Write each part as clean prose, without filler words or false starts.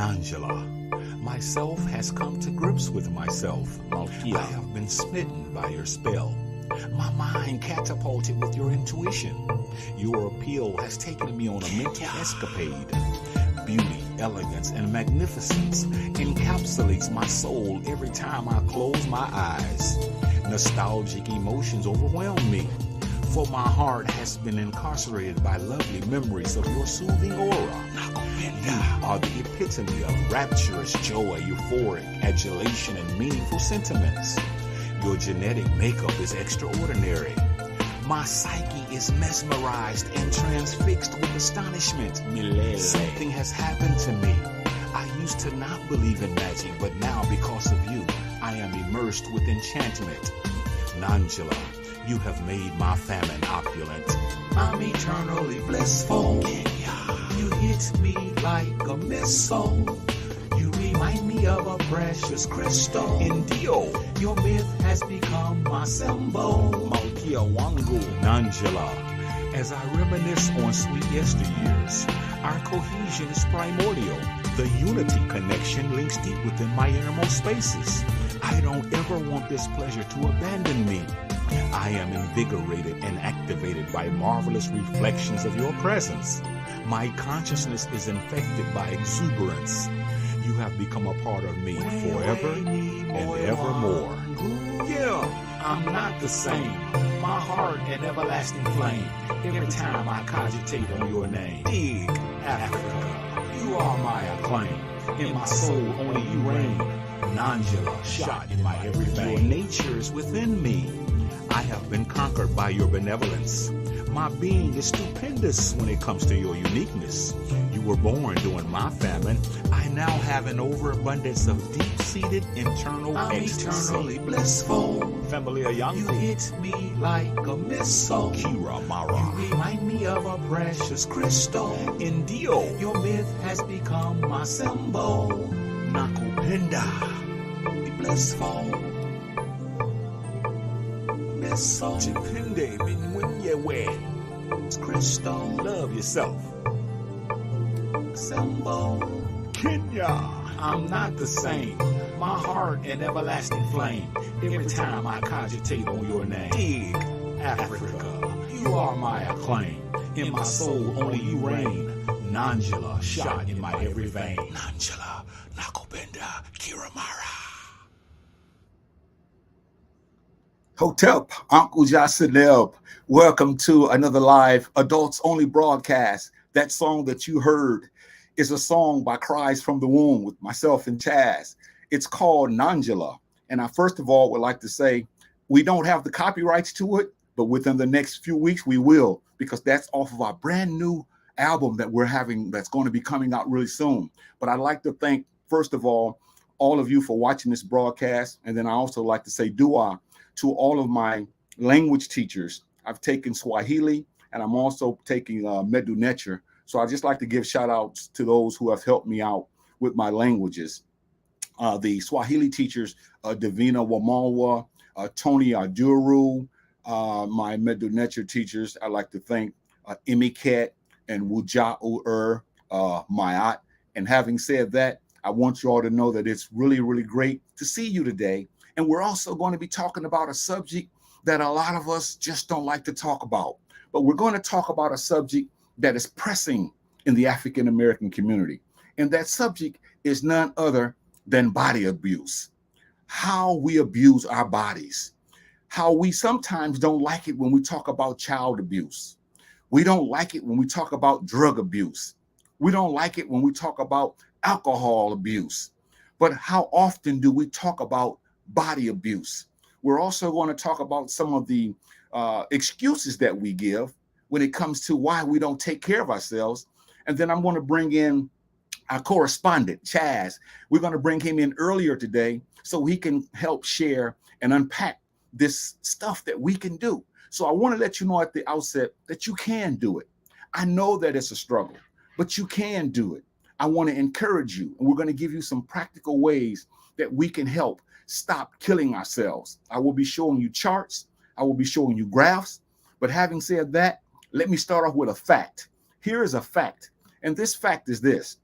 Angela, myself has come to grips with myself. I have been smitten by your spell. My mind catapulted with your intuition. Your appeal has taken me on a mental escapade. Beauty, elegance, and magnificence encapsulates my soul every time I close my eyes. Nostalgic emotions overwhelm me, for my heart has been incarcerated by lovely memories of your soothing aura. You are the epitome of rapturous joy, euphoric adulation, and meaningful sentiments. Your genetic makeup is extraordinary. My psyche is mesmerized and transfixed with astonishment. Something has happened to me. I used to not believe in magic, but now, because of you, I am immersed with enchantment. Nangela, you have made my famine opulent. I'm eternally blissful. You hit me like a missile. You remind me of a precious crystal. Indio, your myth has become my symbol. Malkia Wangu. Nangela, as I reminisce on sweet yesteryears, our cohesion is primordial. The unity connection links deep within my innermost spaces. I don't ever want this pleasure to abandon me. I am invigorated and activated by marvelous reflections of your presence. My consciousness is infected by exuberance. You have become a part of me forever and evermore. Yeah, I'm not the same. My heart an everlasting flame. Every time I cogitate on your name. Dig, Africa, you are my acclaim. In my soul only you reign. Nangela, shot in my every vein. Your nature is within me. I have been conquered by your benevolence. My being is stupendous when it comes to your uniqueness. You were born during my famine. I now have an overabundance of deep-seated internal ecstasy. Eternally blissful. Family of young. You hit me like a missile. Kira Mara. You remind me of a precious crystal. Indio. Your myth has become my symbol. Nakupenda. Be blissful. Missile. Chipinde minwenyewe. It's crystal. Love yourself. Symbol. Kenya. I'm not the same. My heart an everlasting flame. Every time I cogitate on your name. Dig, Africa. You are my acclaim. In my soul only you reign. Nangela, shot in my every vein. Nangela, Nakobenda, Kiramara. Hotep, Uncle Jacineb, welcome to another live adults only broadcast. That song that you heard is a song by Cries from the Womb with myself and Chazz. It's called Nangela. And I first of all would like to say we don't have the copyrights to it, but within the next few weeks we will, because that's off of our brand new album that we're having that's going to be coming out really soon. But I'd like to thank, first of all of you for watching this broadcast. And then I also like to say dua to all of my language teachers. I've taken Swahili and I'm also taking Medu Necher. So I just like to give shout outs to those who have helped me out with my languages. The Swahili teachers, Davina Wamalwa, Tony Aduru, my Medu Necher teachers. I'd like to thank Imiket and Wuja'u Mayat. And having said that, I want you all to know that it's really, really great to see you today. And we're also going to be talking about a subject that a lot of us just don't like to talk about. But we're going to talk about a subject that is pressing in the African American community. And that subject is none other than body abuse. How we abuse our bodies. How we sometimes don't like it when we talk about child abuse. We don't like it when we talk about drug abuse. We don't like it when we talk about alcohol abuse. But how often do we talk about body abuse? We're also going to talk about some of the excuses that we give when it comes to why we don't take care of ourselves. And then I'm going to bring in our correspondent, Chazz. We're going to bring him in earlier today so he can help share and unpack this stuff that we can do. So I want to let you know at the outset that you can do it. I know that it's a struggle, but you can do it. I want to encourage you, and we're going to give you some practical ways that we can help stop killing ourselves. I will be showing you charts. I will be showing you graphs. But having said that, let me start off with a fact. Here is a fact. And this fact is this.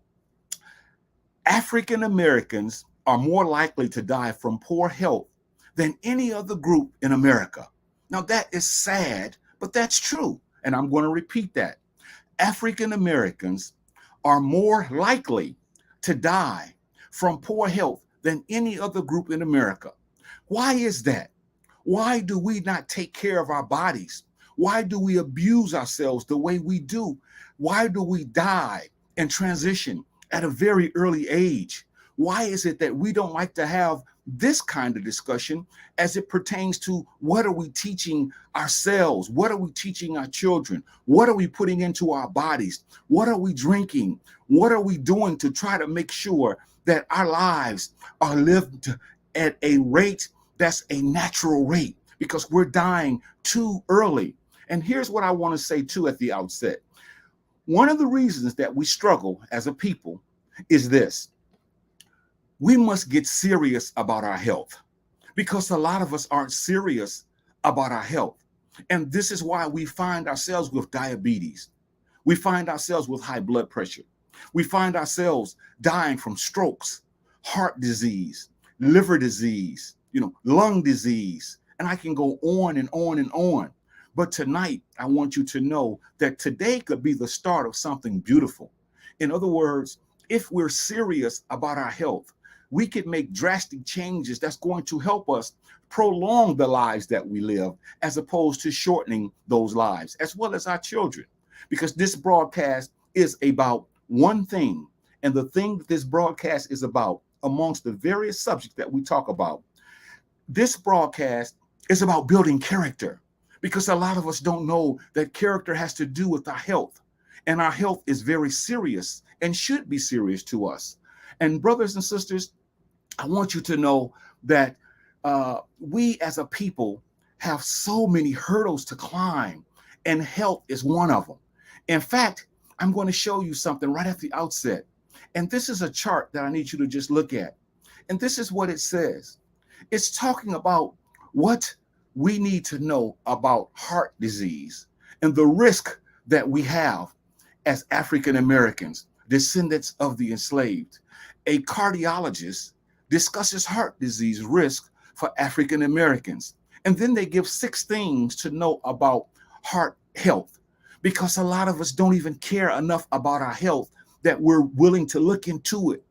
African Americans are more likely to die from poor health than any other group in America. Now, that is sad, but that's true. And I'm going to repeat that. African Americans are more likely to die from poor health than any other group in America. Why is that? Why do we not take care of our bodies? Why do we abuse ourselves the way we do? Why do we die and transition at a very early age? Why is it that we don't like to have this kind of discussion as it pertains to what are we teaching ourselves? What are we teaching our children? What are we putting into our bodies? What are we drinking? What are we doing to try to make sure that our lives are lived at a rate that's a natural rate? Because we're dying too early. And here's what I want to say too at the outset. One of the reasons that we struggle as a people is this. We must get serious about our health because a lot of us aren't serious about our health. And this is why we find ourselves with diabetes. We find ourselves with high blood pressure. We find ourselves dying from strokes, heart disease, liver disease, lung disease. And I can go on and on and on. But tonight, I want you to know that today could be the start of something beautiful. In other words, if we're serious about our health, we could make drastic changes that's going to help us prolong the lives that we live as opposed to shortening those lives, as well as our children. Because this broadcast is about one thing, and the thing that this broadcast is about, amongst the various subjects that we talk about, this broadcast is about building character, because a lot of us don't know that character has to do with our health, and our health is very serious and should be serious to us. And brothers and sisters, I want you to know that we as a people have so many hurdles to climb, and health is one of them. In fact, I'm going to show you something right at the outset. And this is a chart that I need you to just look at. And this is what it says. It's talking about what we need to know about heart disease and the risk that we have as African Americans, descendants of the enslaved. A cardiologist discusses heart disease risk for African Americans. And then they give 6 things to know about heart health, because a lot of us don't even care enough about our health that we're willing to look into it.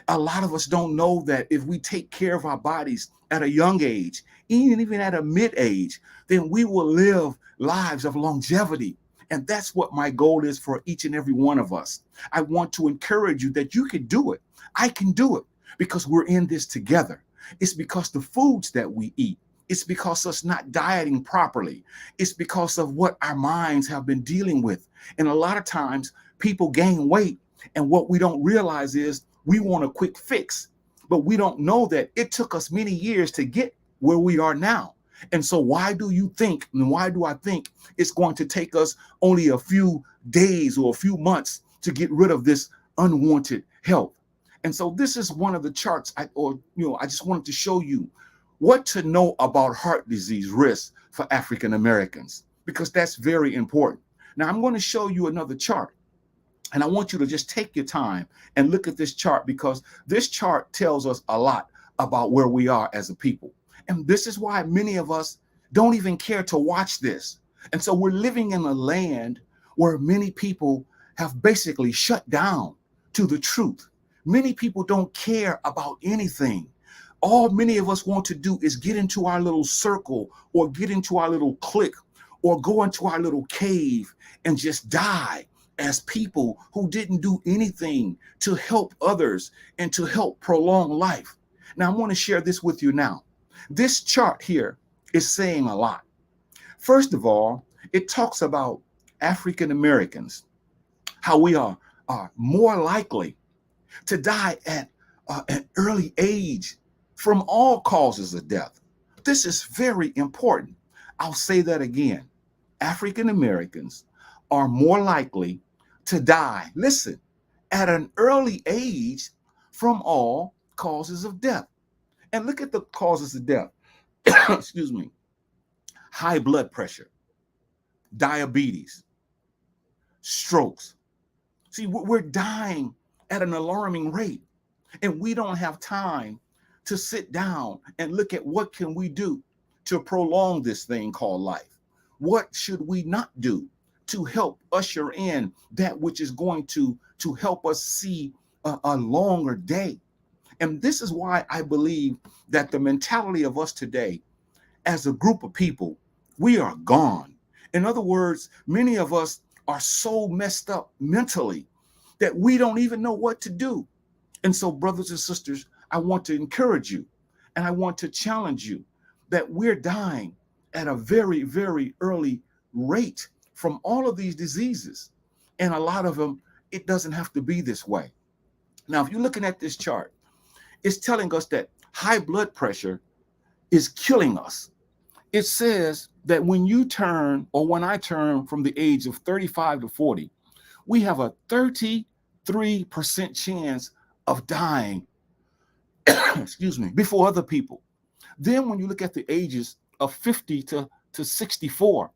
A lot of us don't know that if we take care of our bodies at a young age, even at a mid-age, then we will live lives of longevity. And that's what my goal is for each and every one of us. I want to encourage you that you can do it. I can do it because we're in this together. It's because the foods that we eat. It's because us not dieting properly. It's because of what our minds have been dealing with. And a lot of times people gain weight, and what we don't realize is we want a quick fix, but we don't know that it took us many years to get where we are now. And so why do you think, and why do I think it's going to take us only a few days or a few months to get rid of this unwanted health? And so this is one of the charts I just wanted to show you what to know about heart disease risk for African Americans, because that's very important. Now I'm going to show you another chart, and I want you to just take your time and look at this chart, because this chart tells us a lot about where we are as a people. And this is why many of us don't even care to watch this. And so we're living in a land where many people have basically shut down to the truth. Many people don't care about anything. All many of us want to do is get into our little circle, or get into our little clique, or go into our little cave and just die as people who didn't do anything to help others and to help prolong life. Now, I want to share this with you now. This chart here is saying a lot. First of all, it talks about African Americans, how we are more likely to die at an early age from all causes of death. This is very important. I'll say that again. African Americans are more likely to die, listen, at an early age from all causes of death. And look at the causes of death. Excuse me. High blood pressure, diabetes, strokes. See, we're dying at an alarming rate. And we don't have time to sit down and look at what can we do to prolong this thing called life. What should we not do to help usher in that which is going to help us see a longer day? And this is why I believe that the mentality of us today as a group of people, we are gone. In other words, many of us are so messed up mentally that we don't even know what to do. And so, brothers and sisters, I want to encourage you and I want to challenge you that we're dying at a very, very early rate from all of these diseases. And a lot of them, it doesn't have to be this way. Now, if you're looking at this chart, it's telling us that high blood pressure is killing us. It says that when you turn, or when I turn from the age of 35 to 40, we have a 33% chance of dying, excuse me, before other people. Then when you look at the ages of 50 to 64,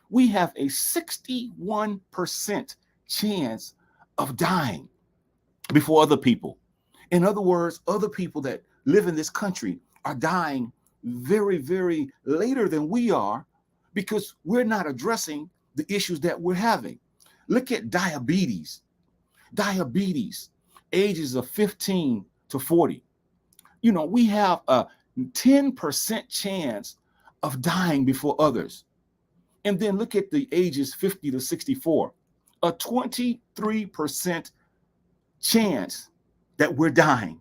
we have a 61% chance of dying before other people. In other words, other people that live in this country are dying very, very later than we are because we're not addressing the issues that we're having. Look at diabetes. Diabetes, ages of 15 to 40. You know, we have a 10% chance of dying before others. And then look at the ages 50 to 64, a 23% chance that we're dying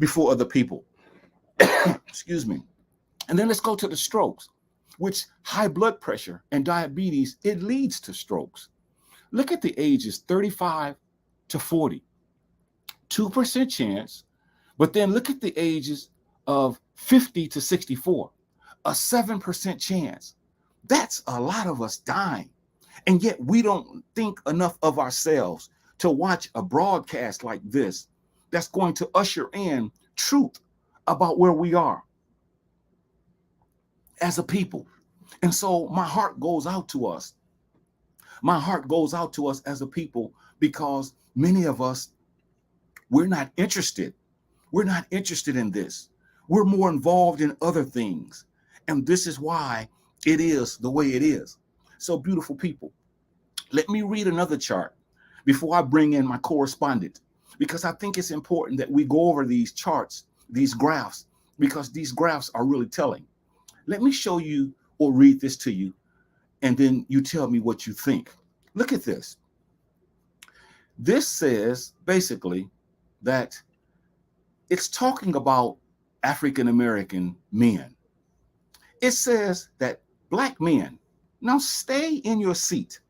before other people. Excuse me. And then let's go to the strokes, which high blood pressure and diabetes, it leads to strokes. Look at the ages 35 to 40, 2% chance. But then look at the ages of 50 to 64, a 7% chance. That's a lot of us dying. And yet we don't think enough of ourselves to watch a broadcast like this that's going to usher in truth about where we are as a people. And so my heart goes out to us. My heart goes out to us as a people because many of us, we're not interested. We're not interested in this. We're more involved in other things. And this is why it is the way it is. So, beautiful people, let me read another chart before I bring in my correspondent, because I think it's important that we go over these charts, these graphs, because these graphs are really telling. Let me show you or read this to you, and then you tell me what you think. Look at this. This says basically that it's talking about African American men. It says that Black men, now stay in your seat.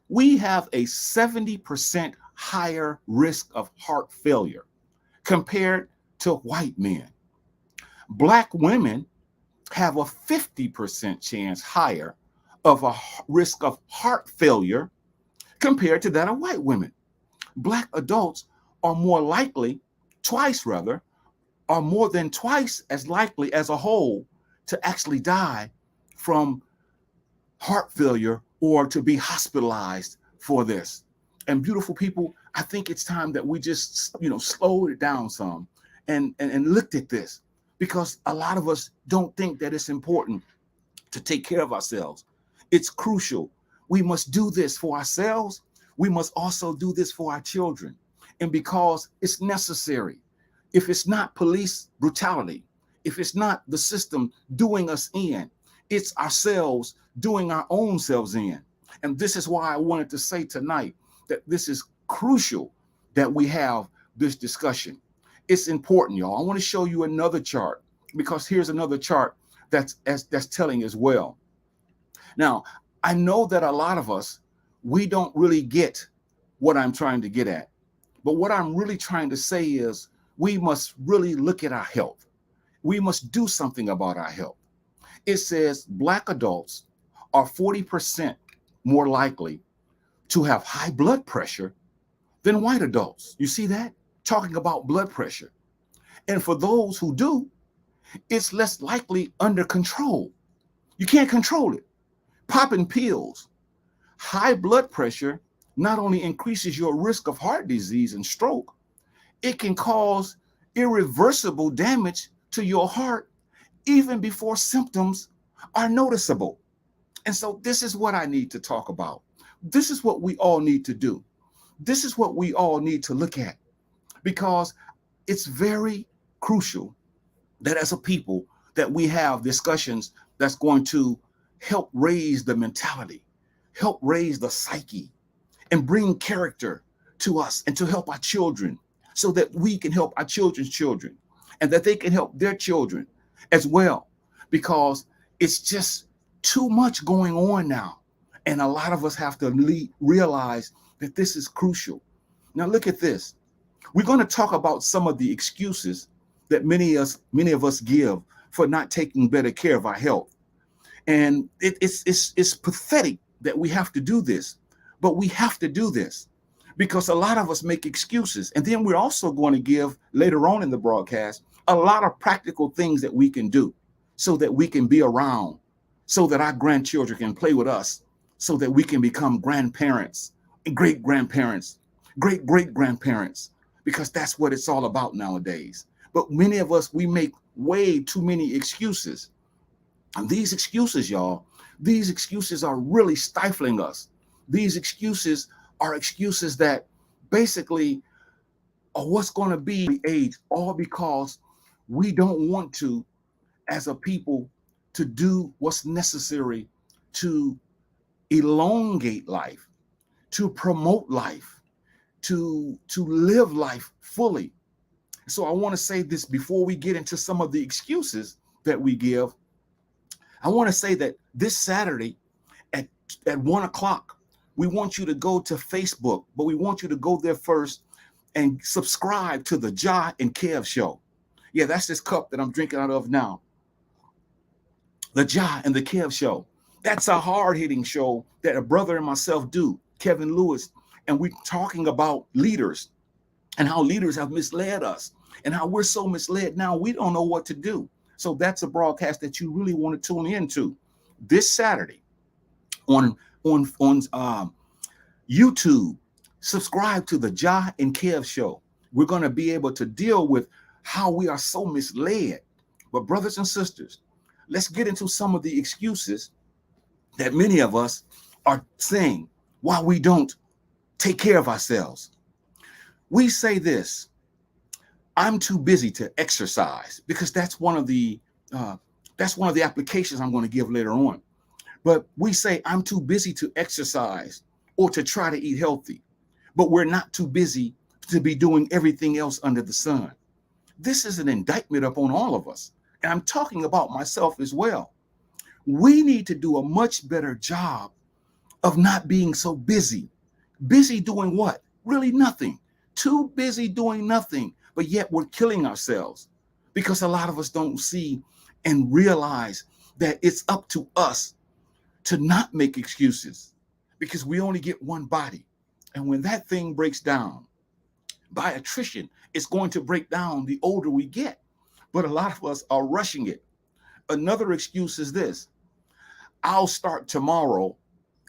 We have a 70% higher risk of heart failure compared to white men. Black women have a 50% chance higher of a risk of heart failure compared to that of white women. Black adults are more likely, are more than twice as likely as a whole to actually die from heart failure or to be hospitalized for this. And beautiful people, I think it's time that we just, slowed it down some and looked at this, because a lot of us don't think that it's important to take care of ourselves. It's crucial. We must do this for ourselves. We must also do this for our children. And because it's necessary. If it's not police brutality, if it's not the system doing us in, it's ourselves doing our own selves in. And this is why I wanted to say tonight that this is crucial that we have this discussion. It's important, y'all. I want to show you another chart, because here's another chart that's telling as well. Now, I know that a lot of us, we don't really get what I'm trying to get at. But what I'm really trying to say is we must really look at our health. We must do something about our health. It says Black adults are 40% more likely to have high blood pressure than white adults. You see that? Talking about blood pressure. And for those who do, it's less likely under control. You can't control it. Popping pills. High blood pressure not only increases your risk of heart disease and stroke, It can cause irreversible damage to your heart even before symptoms are noticeable. And so this is what I need to talk about. This is what we all need to do. This is what we all need to look at, because it's very crucial that as a people that we have discussions that's going to help raise the mentality, help raise the psyche, and bring character to us and to help our children so that we can help our children's children and that they can help their children as well, because it's just too much going on now. And a lot of us have to realize that this is crucial. Now, look at this. We're going to talk about some of the excuses that many of us give for not taking better care of our health. And it's pathetic that we have to do this, but we have to do this because a lot of us make excuses. And then we're also going to give later on in the broadcast a lot of practical things that we can do so that we can be around, so that our grandchildren can play with us, so that we can become grandparents, great grandparents, great great grandparents, because that's what it's all about nowadays. But many of us, we make way too many excuses. And these excuses, y'all, these excuses are really stifling us. These excuses are excuses that basically are what's going to be age, all because we don't want to, as a people, to do what's necessary to elongate life, to promote life, to live life fully. So I want to say this before we get into some of the excuses that we give. I want to say that this Saturday at 1 o'clock, we want you to go to Facebook, but we want you to go there first and subscribe to the Chazz and Kev show. Yeah, that's this cup that I'm drinking out of now. The Chazz and the Kev show. That's a hard-hitting show that a brother and myself do, Kevin Lewis, and we're talking about leaders and how leaders have misled us and how we're so misled now we don't know what to do. So that's a broadcast that you really want to tune into this Saturday on YouTube. Subscribe to the Chazz and Kev show. We're going to be able to deal with how we are so misled. But brothers and sisters, let's get into some of the excuses that many of us are saying why we don't take care of ourselves. We say this: I'm too busy to exercise, because that's one of the applications I'm going to give later on. But we say I'm too busy to exercise or to try to eat healthy, but we're not too busy to be doing everything else under the sun. This is an indictment upon all of us, and I'm talking about myself as well. We need to do a much better job of not being so busy. Busy doing what? Really nothing. Too busy doing nothing, but yet we're killing ourselves because a lot of us don't see and realize that it's up to us to not make excuses, because we only get one body. And when that thing breaks down by attrition, it's going to break down the older we get. But a lot of us are rushing it. Another excuse is this: I'll start tomorrow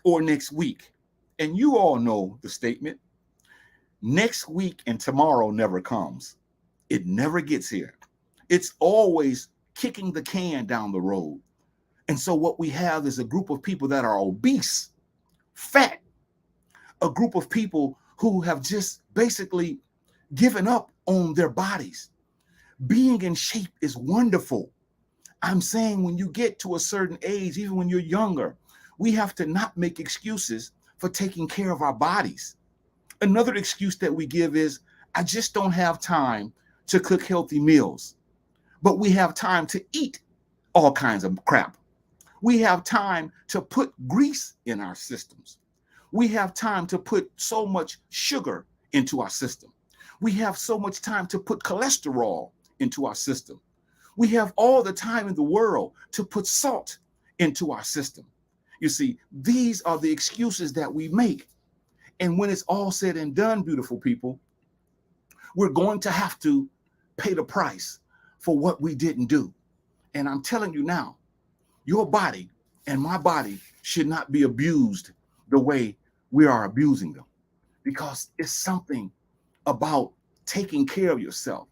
or next week. And you all know the statement: next week and tomorrow never comes. It never gets here. It's always kicking the can down the road. And so what we have is a group of people that are obese, fat, a group of people who have just basically given up on their bodies. Being in shape is wonderful. I'm saying when you get to a certain age, even when you're younger, we have to not make excuses for taking care of our bodies. Another excuse that we give is, I just don't have time to cook healthy meals. But we have time to eat all kinds of crap. We have time to put grease in our systems. We have time to put so much sugar into our system. We have so much time to put cholesterol into our system. We have all the time in the world to put salt into our system. You see, these are the excuses that we make. And when it's all said and done, beautiful people, we're going to have to pay the price for what we didn't do. And I'm telling you now, your body and my body should not be abused the way we are abusing them, because it's something about taking care of yourself.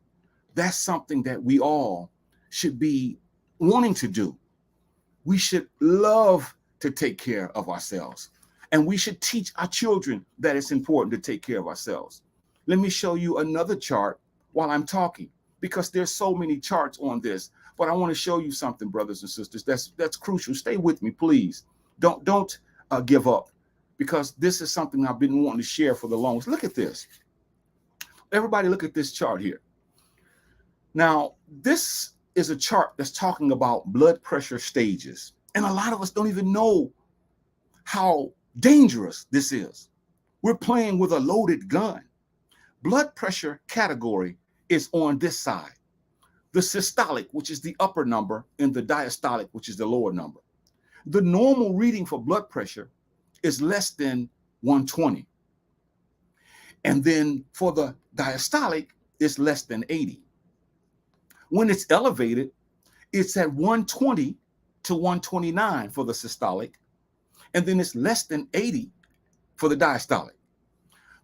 That's something that we all should be wanting to do. We should love to take care of ourselves. And we should teach our children that it's important to take care of ourselves. Let me show you another chart while I'm talking, because there's so many charts on this. But I want to show you something, brothers and sisters. That's crucial. Stay with me, please. Don't give up, because this is something I've been wanting to share for the longest. Look at this. Everybody, look at this chart here. Now, this is a chart that's talking about blood pressure stages. And a lot of us don't even know how dangerous this is. We're playing with a loaded gun. Blood pressure category is on this side. The systolic, which is the upper number, and the diastolic, which is the lower number. The normal reading for blood pressure is less than 120. And then for the diastolic, it's less than 80. When it's elevated, it's at 120 to 129 for the systolic, and then it's less than 80 for the diastolic.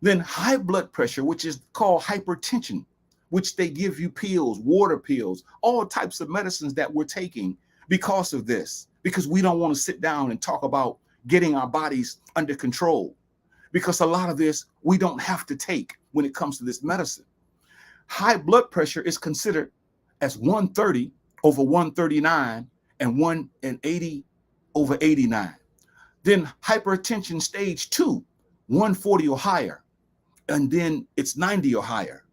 Then high blood pressure, which is called hypertension, which they give you pills, water pills, all types of medicines that we're taking because of this, because we don't want to sit down and talk about getting our bodies under control, because a lot of this we don't have to take when it comes to this medicine. High blood pressure is considered as 130 over 139 and 180 over 89. Then hypertension stage 2, 140 or higher, and then it's 90 or higher.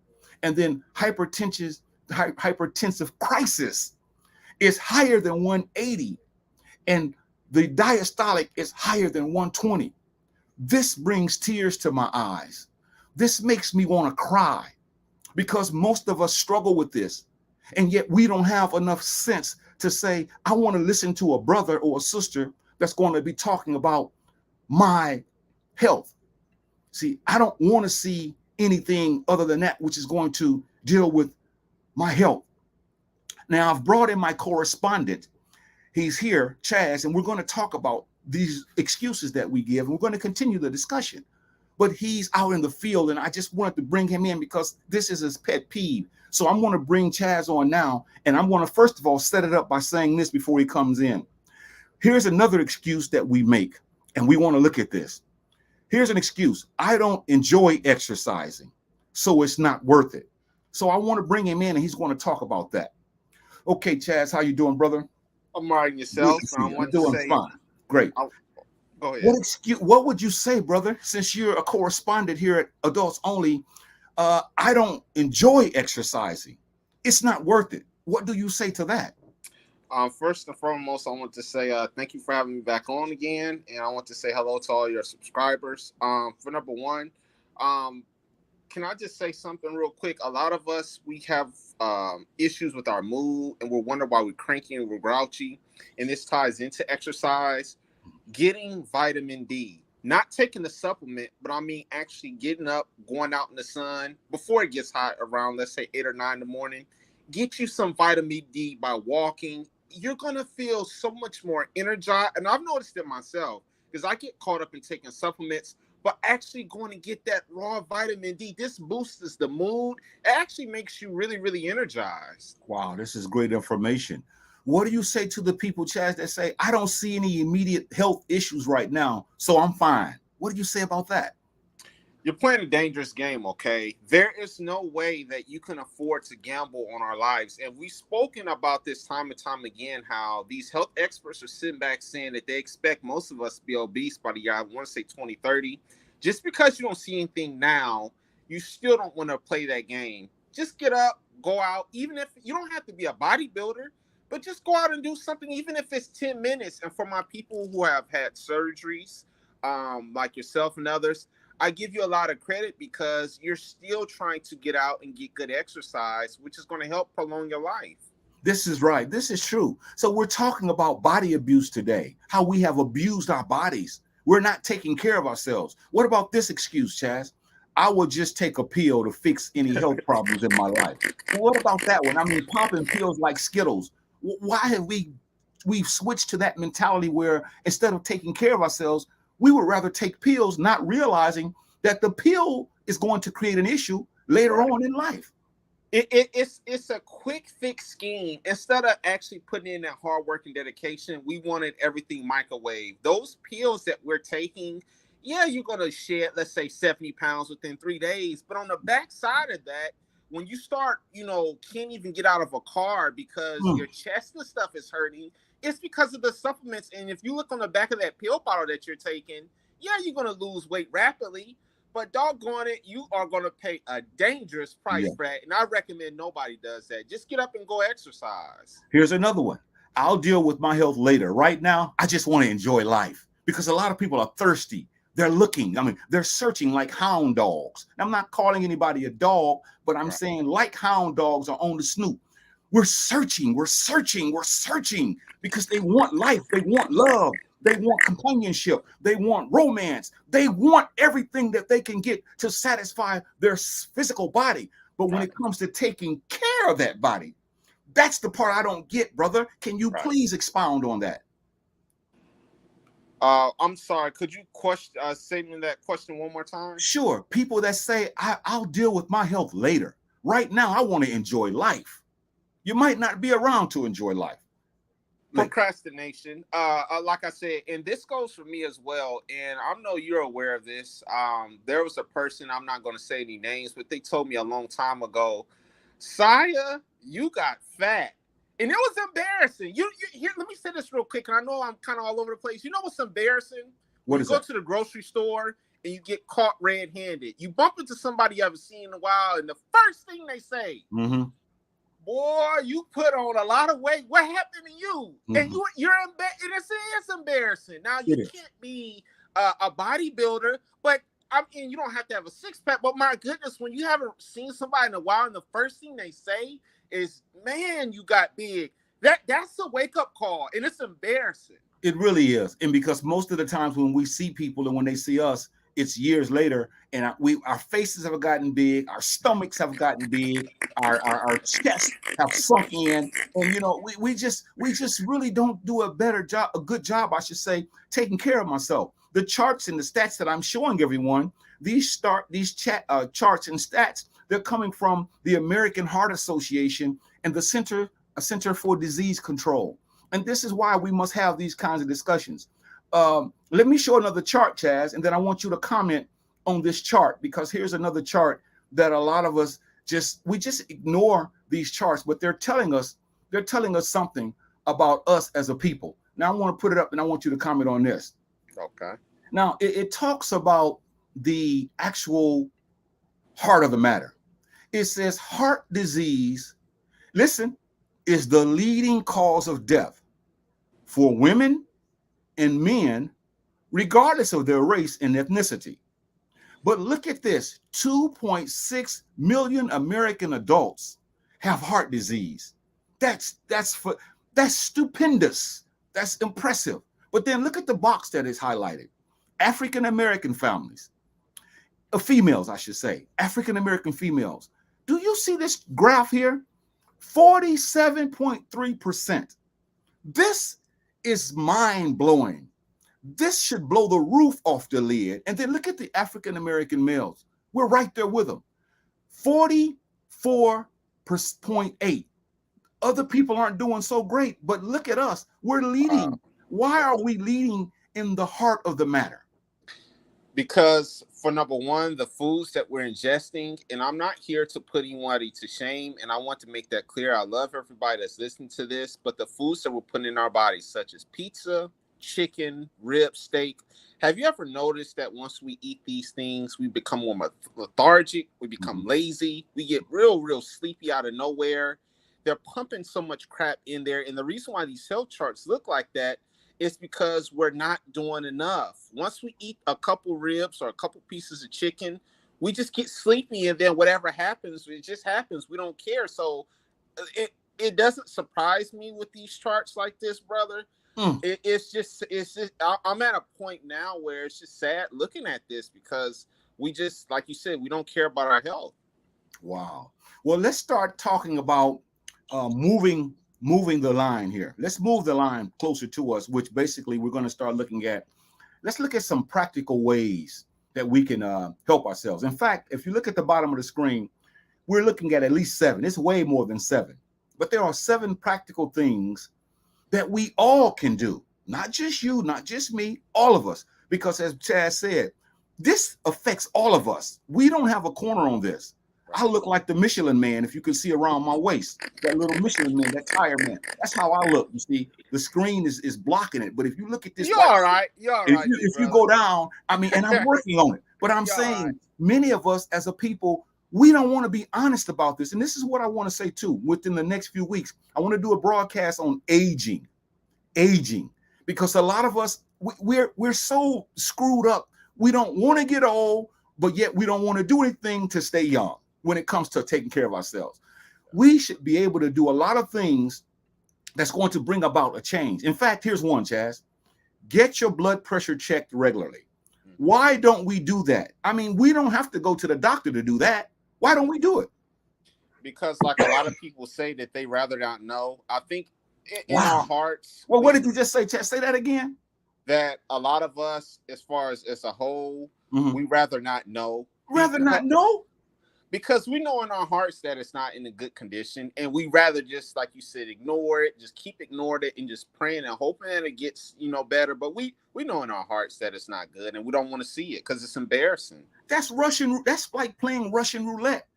And then hypertensive crisis is higher than 180, and the diastolic is higher than 120. This brings tears to my eyes. This makes me want to cry, because most of us struggle with this, and yet we don't have enough sense to say, I want to listen to a brother or a sister that's going to be talking about my health. See, I don't want to see anything other than that, which is going to deal with my health. Now, I've brought in my correspondent. He's here, Chazz, and we're going to talk about these excuses that we give, and we're going to continue the discussion. But he's out in the field, and I just wanted to bring him in because this is his pet peeve. So I'm going to bring Chazz on now, and I'm going to first of all set it up by saying this before he comes in. Here's another excuse that we make, and we want to look at this. Here's an excuse. I don't enjoy exercising, so it's not worth it. So I want to bring him in, and he's going to talk about that. Okay, Chazz, how you doing, brother? I'm right yourself. I'm doing fine. Great. Go ahead. What would you say, brother, since you're a correspondent here at Adults Only? I don't enjoy exercising. It's not worth it. What do you say to that? First and foremost, I want to say thank you for having me back on again, and I want to say hello to all your subscribers. For number one, can I just say something real quick? A lot of us, we have issues with our mood, and we're wondering why we're cranky and we're grouchy, and this ties into exercise. Getting vitamin D, not taking the supplement, but I mean actually getting up, going out in the sun before it gets hot around, let's say 8 or 9 in the morning. Get you some vitamin D by walking. You're going to feel so much more energized. And I've noticed it myself because I get caught up in taking supplements, but actually going to get that raw vitamin D, this boosts the mood. It actually makes you really, really energized. Wow, this is great information. What do you say to the people, Chazz, that say, I don't see any immediate health issues right now, so I'm fine? What do you say about that? You're playing a dangerous game, okay? There is no way that you can afford to gamble on our lives. And we've spoken about this time and time again, how these health experts are sitting back saying that they expect most of us to be obese by the year, I want to say 2030. Just because you don't see anything now, you still don't want to play that game. Just get up, go out, even if you don't have to be a bodybuilder, but just go out and do something, even if it's 10 minutes. And for my people who have had surgeries, like yourself and others, I give you a lot of credit because you're still trying to get out and get good exercise, which is going to help prolong your life. This is right. This is true. So we're talking about body abuse today, how we have abused our bodies. We're not taking care of ourselves. What about this excuse, Chazz? I will just take a pill to fix any health problems in my life. Well, what about that one? I mean, popping pills like Skittles. Why have we've switched to that mentality where instead of taking care of ourselves, we would rather take pills, not realizing that the pill is going to create an issue later on in life. It's a quick fix scheme. Instead of actually putting in that hard work and dedication, we wanted everything microwave. Those pills that we're taking, yeah, you're gonna shed, let's say, 70 pounds within 3 days. But on the backside of that, when you start, can't even get out of a car because your chest and stuff is hurting, it's because of the supplements. And if you look on the back of that pill bottle that you're taking, yeah, you're gonna lose weight rapidly. But doggone it, you are going to pay a dangerous price for that. And I recommend nobody does that. Just get up and go exercise. Here's another one. I'll deal with my health later. Right now, I just want to enjoy life because a lot of people are thirsty. They're looking. They're searching like hound dogs. I'm not calling anybody a dog, but I'm saying like hound dogs are on the snoop. We're searching because they want life. They want love. They want companionship. They want romance. They want everything that they can get to satisfy their physical body. But when it comes to taking care of that body, that's the part I don't get, brother. Can you please expound on that? I'm sorry. Could you say me that question one more time? Sure. People that say, I'll deal with my health later. Right now, I want to enjoy life. You might not be around to enjoy life. Procrastination, like I said, and this goes for me as well, and I know you're aware of this. There was a person, I'm not going to say any names, but they told me a long time ago, Saya, you got fat. And it was embarrassing. You here, let me say this real quick, and I know I'm kind of all over the place. You know what's embarrassing? What is you go to the grocery store and you get caught red-handed. You bump into somebody you haven't seen in a while, and the first thing they say, boy, you put on a lot of weight. What happened to you? And you're embarrassed. It's embarrassing. Now, you can't be a bodybuilder, but you don't have to have a six-pack. But my goodness, when you haven't seen somebody in a while, and the first thing they say is, man, you got big. That's a wake-up call, and it's embarrassing. It really is. And because most of the times when we see people and when they see us, it's years later, and our faces have gotten big, our stomachs have gotten big, our chests have sunk in, and we just really don't do a good job, I should say, taking care of myself. The charts and the stats that I'm showing everyone, these charts and stats, they're coming from the American Heart Association and the Center for Disease Control, and this is why we must have these kinds of discussions. Let me show another chart, Chazz, and then I want you to comment on this chart, because here's another chart that a lot of us just ignore these charts, but they're telling us something about us as a people. Now I want to put it up and I want you to comment on this. Okay. Now it talks about the actual heart of the matter. It says heart disease, listen, is the leading cause of death for women and men, regardless of their race and ethnicity. But look at this, 2.6 million American adults have heart disease. That's stupendous. That's impressive. But then look at the box that is highlighted. African American families, females, I should say, African American females. Do you see this graph here? 47.3%. This is mind-blowing. This should blow the roof off the lid. And then look at the African-American males. We're right there with them. 44.8. Other people aren't doing so great, but look at us. We're leading. Why are we leading in the heart of the matter? Because for number one, the foods that we're ingesting, and I'm not here to put anybody to shame, and I want to make that clear. I love everybody that's listening to this, but the foods that we're putting in our bodies, such as pizza, chicken, rib, steak. Have you ever noticed that once we eat these things, we become more lethargic, we become lazy, we get real sleepy out of nowhere? They're pumping so much crap in there, and the reason why these health charts look like that is because we're not doing enough. Once we eat a couple ribs or a couple pieces of chicken, we just get sleepy, and then whatever happens, it just happens. We don't care. So it doesn't surprise me with these charts like this, brother. It's just I'm at a point now where it's just sad looking at this, because we just, like you said, we don't care about our health. Wow. Well, let's start talking about moving the line here. Let's move the line closer to us, which basically we're going to start looking at. Let's look at some practical ways that we can help ourselves. In fact, if you look at the bottom of the screen, we're looking at least 7. It's way more than 7. But there are 7 practical things that we all can do. Not just you, not just me, all of us. Because as Chazz said, this affects all of us. We don't have a corner on this. I look like the Michelin man, if you can see around my waist, that little Michelin man, that tire man. That's how I look. You see, the screen is blocking it. But if you look at this, you're all right. You're all right. If you go down, I mean, and I'm working on it. But I'm saying many of us as a people, we don't want to be honest about this. And this is what I want to say too. Within the next few weeks, I want to do a broadcast on aging, because a lot of us, we're so screwed up. We don't want to get old, but yet we don't want to do anything to stay young. When it comes to taking care of ourselves, we should be able to do a lot of things that's going to bring about a change. In fact, here's one, Chazz. Get your blood pressure checked regularly. Why don't we do that? I mean, we don't have to go to the doctor to do that. Why don't we do it? Because like a lot of people say that they rather not know. I think in our hearts. Well, what did you just say, Chazz? Say that again. That a lot of us, as far as a whole, we rather not know. Rather not know? Because we know in our hearts that it's not in a good condition, and we rather just, like you said, ignore it, just keep ignoring it, and just praying and hoping that it gets, better. But we know in our hearts that it's not good, and we don't want to see it because it's embarrassing. That's like playing Russian roulette.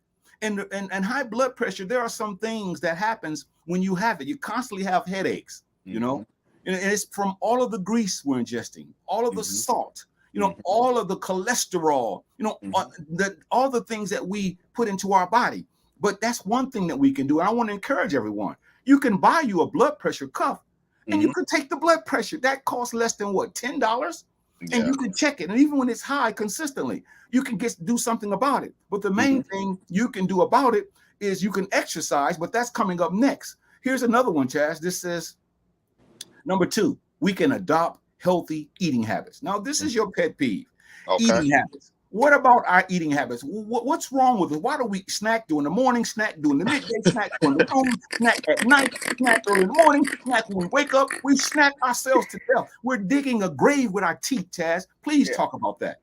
And high blood pressure, there are some things that happens when you have it. You constantly have headaches, and it's from all of the grease we're ingesting, all of the salt. All of the cholesterol, all the things that we put into our body. But that's one thing that we can do. And I want to encourage everyone. You can buy you a blood pressure cuff and you can take the blood pressure. That costs less than what, $10? Yeah. And you can check it. And even when it's high consistently, you can do something about it. But the main thing you can do about it is you can exercise, but that's coming up next. Here's another one, Chazz. This says, number 2, we can adopt healthy eating habits. Now, this is your pet peeve. Okay. Eating habits. What about our eating habits? What's wrong with it? Why do we snack during the morning, snack during the midday, snack during the noon, snack at night, snack early in the morning, snack when we wake up? We snack ourselves to death. We're digging a grave with our teeth, Chazz. Please talk about that.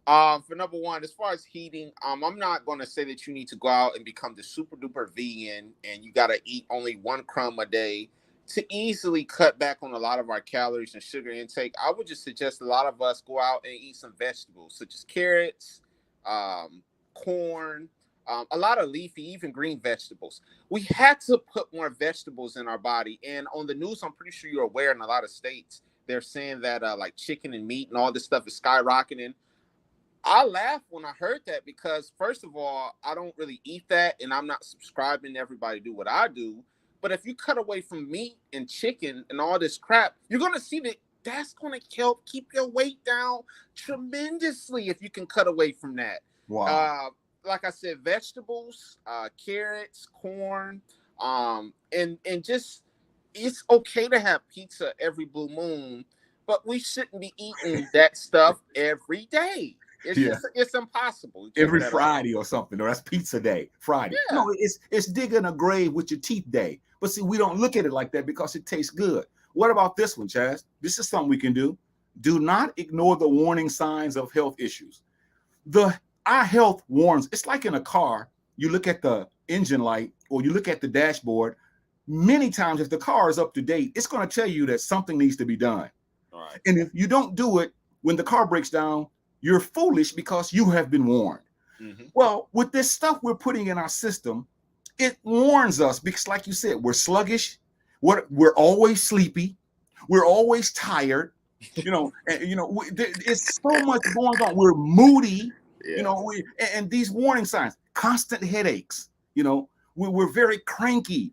For number 1, as far as eating, I'm not going to say that you need to go out and become the super duper vegan and you got to eat only 1 crumb a day. To easily cut back on a lot of our calories and sugar intake, I would just suggest a lot of us go out and eat some vegetables, such as carrots, corn, a lot of leafy, even green vegetables. We had to put more vegetables in our body. And on the news, I'm pretty sure you're aware in a lot of states, they're saying that like chicken and meat and all this stuff is skyrocketing. I laughed when I heard that because, first of all, I don't really eat that, and I'm not subscribing to everybody do what I do. But if you cut away from meat and chicken and all this crap, you're going to see that that's going to help keep your weight down tremendously if you can cut away from that. Wow. Like I said, vegetables, carrots, corn, and just it's okay to have pizza every blue moon, but we shouldn't be eating that stuff every day. It's impossible. Every Friday or something, or that's pizza day, Friday. Yeah. No, it's digging a grave with your teeth day. But see, we don't look at it like that because it tastes good. What about this one, Chazz? This is something we can do. Do not ignore the warning signs of health issues. Our health warns. It's like in a car. You look at the engine light or you look at the dashboard. Many times, if the car is up to date, it's going to tell you that something needs to be done. All right. And if you don't do it, when the car breaks down, you're foolish because you have been warned. Well, with this stuff we're putting in our system, it warns us because, like you said, we're sluggish. We're always sleepy. We're always tired. It's so much going on. We're moody. Yeah. And these warning signs, constant headaches. We're very cranky.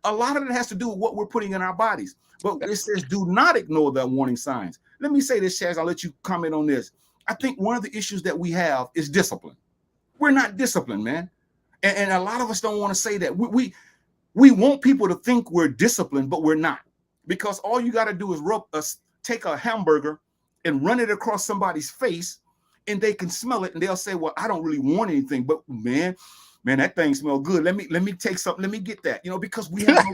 A lot of it has to do with what we're putting in our bodies. But it says, do not ignore the warning signs. Let me say this, Chazz. I'll let you comment on this. I think one of the issues that we have is discipline. We're not disciplined, man. And a lot of us don't want to say that. We want people to think we're disciplined, but we're not. Because all you got to do is take a hamburger and run it across somebody's face, and they can smell it, and they'll say, well, I don't really want anything. But man, that thing smells good. Let me take something. Let me get that. Because we have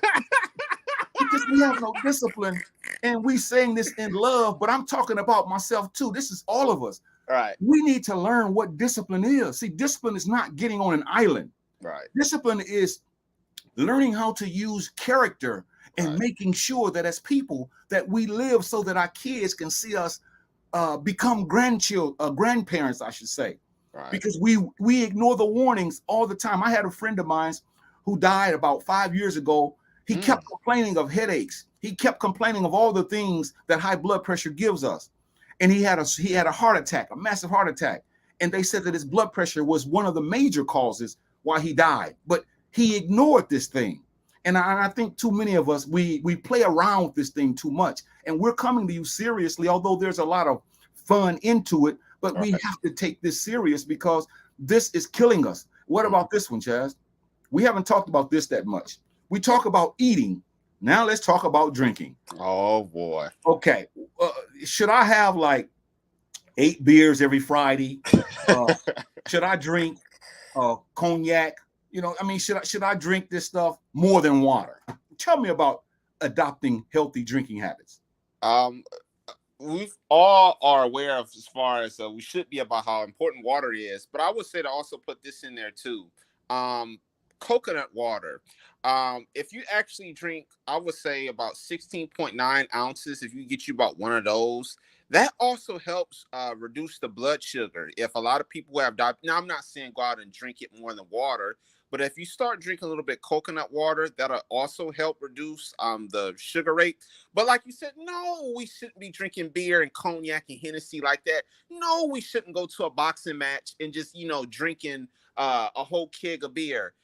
no discipline. And we saying this in love, but I'm talking about myself too. This is all of us. All right. We need to learn what discipline is. See, discipline is not getting on an island Right. Discipline is learning how to use character and making sure that as people that we live so that our kids can see us become grandparents, I should say. Right. Because we ignore the warnings all the time. I had a friend of mine who died about 5 years ago. He kept complaining of headaches. He kept complaining of all the things that high blood pressure gives us. And he had a heart attack, a massive heart attack. And they said that his blood pressure was one of the major causes why he died. But he ignored this thing. And I think too many of us, we play around with this thing too much. And we're coming to you seriously, although there's a lot of fun into it. But we have to take this serious because this is killing us. What about this one, Chazz? We haven't talked about this that much. We talk about eating. Now let's talk about drinking. Oh, boy. Okay. Should I have like 8 beers every Friday? Should I drink cognac? You know, I mean, should I drink this stuff more than water? Tell me about adopting healthy drinking habits. We all are aware of as far as we should be about how important water is, but I would say to also put this in there too. Coconut water. If you actually drink, I would say about 16.9 ounces, if you get you about one of those, that also helps reduce the blood sugar. If a lot of people have diabetes, now I'm not saying go out and drink it more than water, but if you start drinking a little bit coconut water, that'll also help reduce the sugar rate. But like you said, no, we shouldn't be drinking beer and cognac and Hennessy like that. No, we shouldn't go to a boxing match and just, drinking a whole keg of beer.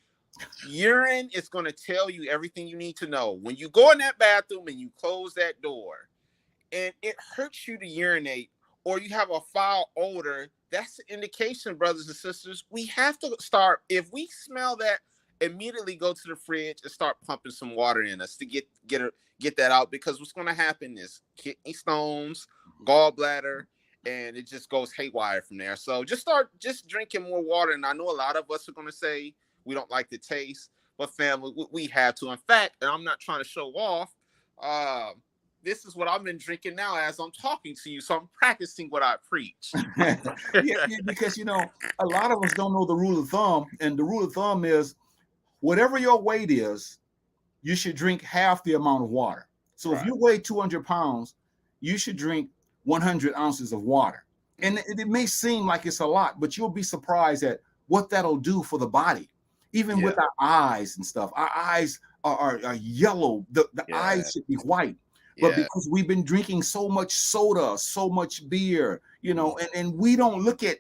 Urine is going to tell you everything you need to know. When you go in that bathroom and you close that door and it hurts you to urinate or you have a foul odor, that's an indication, brothers and sisters. We have to start, if we smell that, immediately go to the fridge and start pumping some water in us to get that out, because what's going to happen is kidney stones, gallbladder, and it just goes haywire from there. So just start drinking more water. And I know a lot of us are going to say we don't like the taste, but family, we have to. In fact, and I'm not trying to show off, this is what I've been drinking now as I'm talking to you. So I'm practicing what I preach. Because, a lot of us don't know the rule of thumb. And the rule of thumb is whatever your weight is, you should drink half the amount of water. So if you weigh 200 pounds, you should drink 100 ounces of water. And it may seem like it's a lot, but you'll be surprised at what that'll do for the body. Even with our eyes and stuff. Our eyes are yellow. The eyes should be white. But because we've been drinking so much soda, so much beer, and we don't look at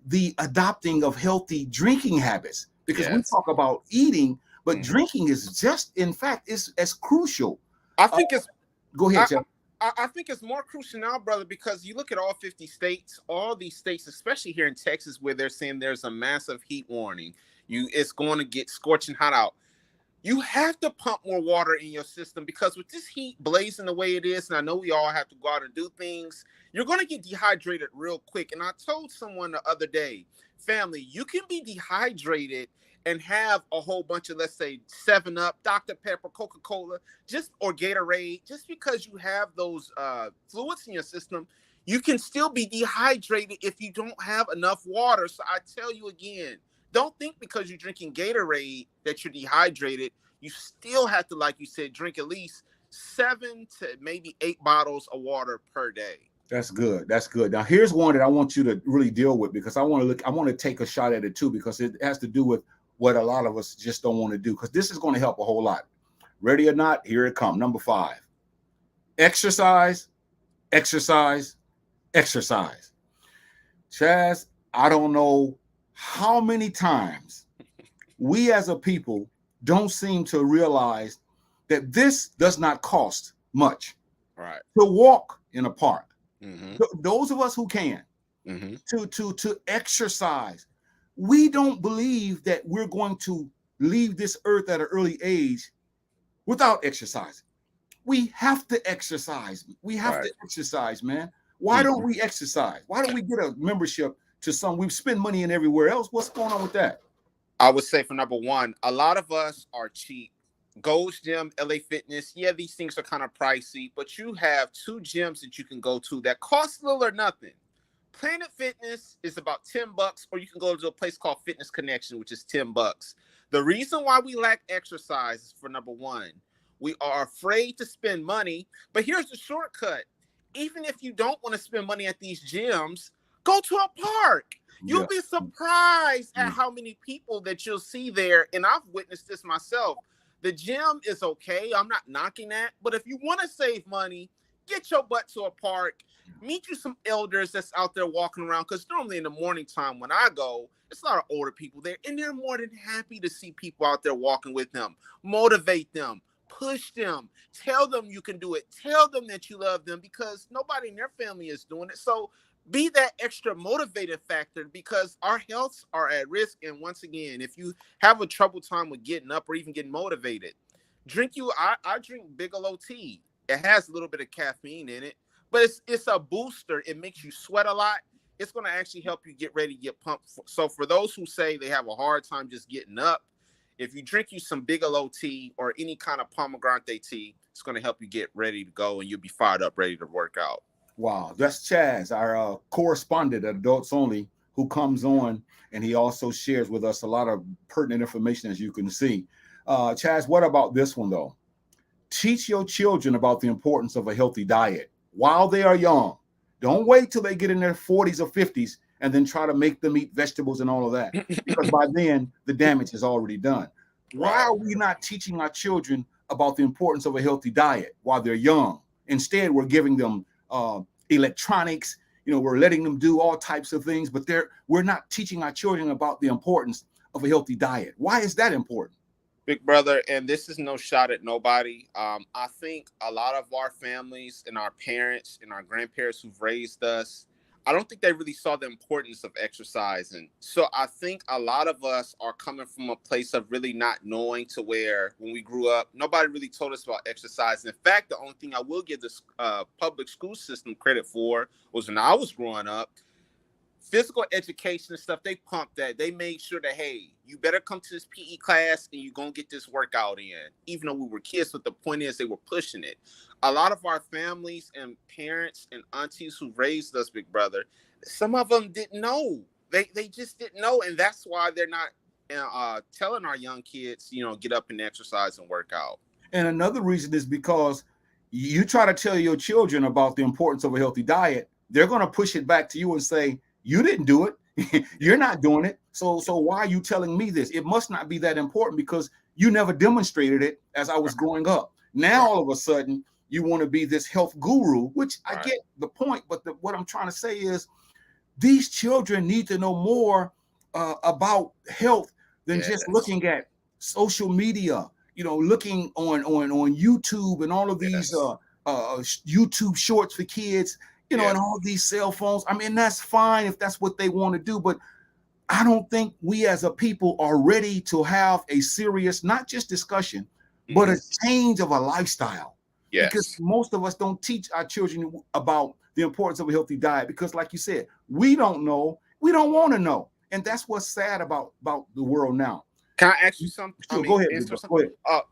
the adopting of healthy drinking habits, because we talk about eating, but drinking is just, in fact, is as crucial. I think it's. Go ahead, Jeff. I think it's more crucial now, brother, because you look at all 50 states, all these states, especially here in Texas, where they're saying there's a massive heat warning. It's going to get scorching hot out. You have to pump more water in your system, because with this heat blazing the way it is, and I know we all have to go out and do things, you're going to get dehydrated real quick. And I told someone the other day, family, you can be dehydrated and have a whole bunch of, let's say, 7-Up, Dr. Pepper, Coca-Cola, or Gatorade, just because you have those fluids in your system, you can still be dehydrated if you don't have enough water. So I tell you again, don't think because you're drinking Gatorade that you're dehydrated. You still have to, like you said, drink at least 7 to maybe 8 bottles of water per day. That's good. That's good. Now, here's one that I want you to really deal with, because I want to take a shot at it too, because it has to do with what a lot of us just don't want to do, because this is going to help a whole lot. Ready or not, here it comes. Number 5, exercise, exercise, exercise. Chazz, I don't know how many times we as a people don't seem to realize that this does not cost much. Right. To walk in a park. Those of us who can, to exercise. We don't believe that we're going to leave this earth at an early age without exercising. We have to exercise. We have to exercise, man. Why don't we exercise? Why don't we get a membership to some? We spend money in everywhere else. What's going on with that? I would say, for number one, a lot of us are cheap. Gold's Gym, LA Fitness, these things are kind of pricey, but you have 2 gyms that you can go to that cost little or nothing. Planet Fitness is about $10, or you can go to a place called Fitness Connection, which is $10. The reason why we lack exercise is for number one, we are afraid to spend money. But here's the shortcut. Even if you don't want to spend money at these gyms, go to a park. You'll be surprised at how many people that you'll see there. And I've witnessed this myself. The gym is okay. I'm not knocking that. But if you want to save money, get your butt to a park. Meet you some elders that's out there walking around. Because normally in the morning time when I go, it's a lot of older people there. And they're more than happy to see people out there walking with them. Motivate them. Push them. Tell them you can do it. Tell them that you love them because nobody in their family is doing it. So be that extra motivated factor because our healths are at risk. And once again, if you have a trouble time with getting up or even getting motivated, I drink Bigelow tea. It has a little bit of caffeine in it, but it's a booster. It makes you sweat a lot. It's going to actually help you get ready to get pumped. So for those who say they have a hard time just getting up, if you drink you some Bigelow tea or any kind of pomegranate tea, it's going to help you get ready to go and you'll be fired up, ready to work out. Wow, that's Chazz, our correspondent at Adults Only, who comes on and he also shares with us a lot of pertinent information, as you can see. Chazz, what about this one, though? Teach your children about the importance of a healthy diet while they are young. Don't wait till they get in their 40s or 50s and then try to make them eat vegetables and all of that, because by then the damage is already done. Why are we not teaching our children about the importance of a healthy diet while they're young? Instead, we're giving them electronics, we're letting them do all types of things, but we're not teaching our children about the importance of a healthy diet. Why is that important? Big brother, and this is no shot at nobody. I think a lot of our families and our parents and our grandparents who've raised us, I don't think they really saw the importance of exercising. So I think a lot of us are coming from a place of really not knowing, to where when we grew up, nobody really told us about exercise. In fact, the only thing I will give this public school system credit for was when I was growing up, physical education and stuff, they pumped that. They made sure that, hey, you better come to this PE class and you're going to get this workout in. Even though we were kids, but the point is they were pushing it. A lot of our families and parents and aunties who raised us, big brother, some of them didn't know. They just didn't know. And that's why they're not telling our young kids, get up and exercise and work out. And another reason is because you try to tell your children about the importance of a healthy diet, they're going to push it back to you and say, you didn't do it. You're not doing it. So why are you telling me this? It must not be that important because you never demonstrated it as I was growing up. Now, all of a sudden, you want to be this health guru, which I get the point. But what I'm trying to say is these children need to know more about health than just looking at social media, looking on YouTube and all of these YouTube shorts for kids. And all these cell phones. I mean, that's fine if that's what they want to do, but I don't think we as a people are ready to have a serious, not just discussion, but a change of a lifestyle. Because most of us don't teach our children about the importance of a healthy diet because, like you said, we don't know. We don't want to know. And that's what's sad about the world now. Can I ask you something? Sure, go ahead.